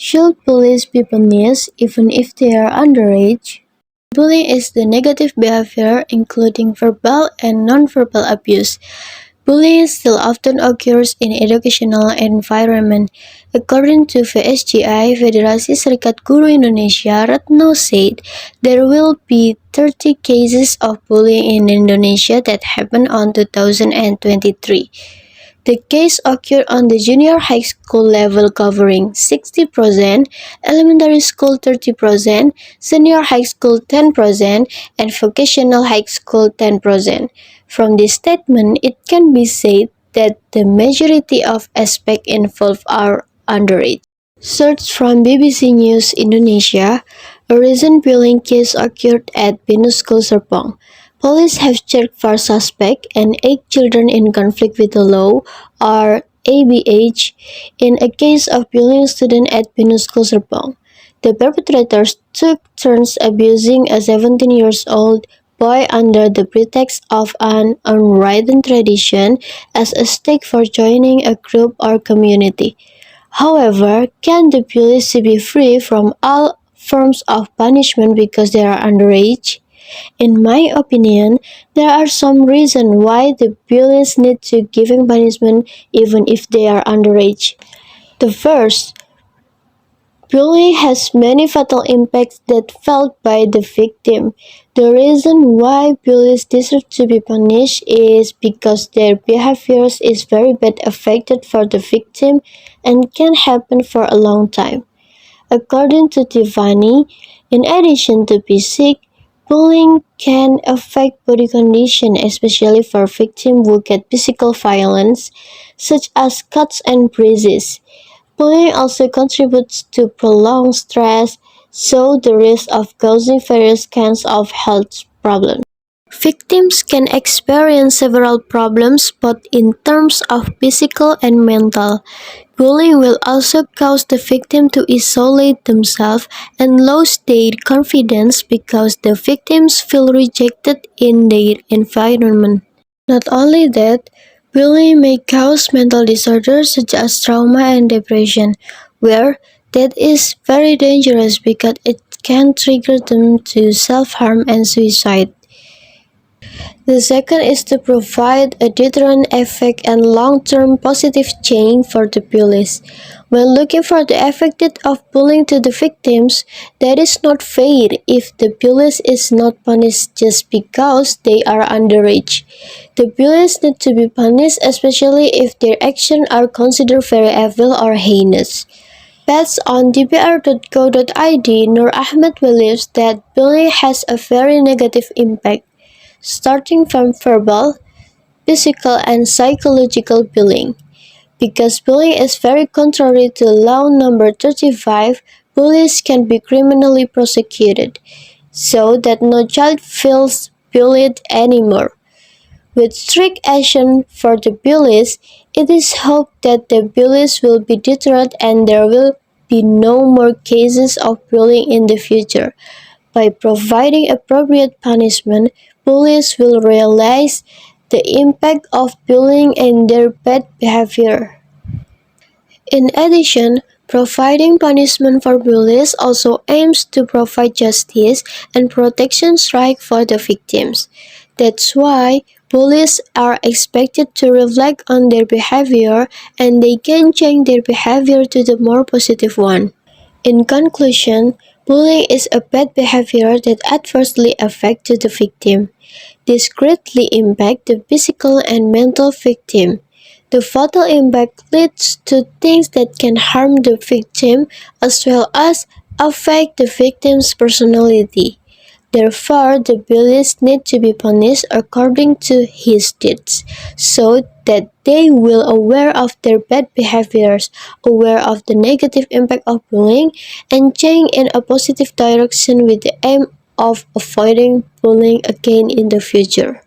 Should bullies be punished even if they are underage? Bullying is the negative behavior including verbal and non-verbal abuse. Bullying still often occurs in educational environment. According to VSGI, Federasi Serikat Guru Indonesia, Retno said there will be 30 cases of bullying in Indonesia that happened on 2023. The case occurred on the junior high school level covering 60%, elementary school 30%, senior high school 10%, and vocational high school 10%. From this statement, it can be said that the majority of aspects involved are underage. Search from BBC News Indonesia, a recent bullying case occurred at Binus School Serpong. Police have checked for suspect and 8 children in conflict with the law, or ABH, in a case of bullying student at Binus School Serpong. The perpetrators took turns abusing a 17-year-old boy under the pretext of an unwritten tradition as a stake for joining a group or community. However, can the bullies be free from all forms of punishment because they are underage? In my opinion, there are some reasons why the bullies need to giving punishment even if they are underage. The first, bullying has many fatal impacts that felt by the victim. The reason why bullies deserve to be punished is because their behaviors is very bad affected for the victim and can happen for a long time. According to Tiffany, in addition to physic, bullying can affect body condition, especially for victims who get physical violence, such as cuts and bruises. Bullying also contributes to prolonged stress, so the risk of causing various kinds of health problems. Victims can experience several problems both in terms of physical and mental. Bullying will also cause the victim to isolate themselves and lose their confidence because the victims feel rejected in their environment. Not only that, bullying may cause mental disorders such as trauma and depression, where that is very dangerous because it can trigger them to self-harm and suicide. The second is to provide a deterrent effect and long-term positive change for the bullies. When looking for the effect of bullying to the victims, that is not fair if the bullies is not punished just because they are underage. The bullies need to be punished especially if their actions are considered very evil or heinous. Based on dbr.co.id, Nur Ahmed believes that bullying has a very negative impact, starting from verbal, physical, and psychological bullying. Because bullying is very contrary to Law Number 35, bullies can be criminally prosecuted, so that no child feels bullied anymore. With strict action for the bullies, it is hoped that the bullies will be deterred and there will be no more cases of bullying in the future. By providing appropriate punishment, bullies will realize the impact of bullying and their bad behavior. In addition, providing punishment for bullies also aims to provide justice and protection rights for the victims. That's why bullies are expected to reflect on their behavior and they can change their behavior to the more positive one. In conclusion, bullying is a bad behavior that adversely affects the victim. This greatly impacts the physical and mental victim. The fatal impact leads to things that can harm the victim as well as affect the victim's personality. Therefore, the bullies need to be punished according to his deeds, so that they will aware of their bad behaviors, aware of the negative impact of bullying, and change in a positive direction with the aim of avoiding bullying again in the future.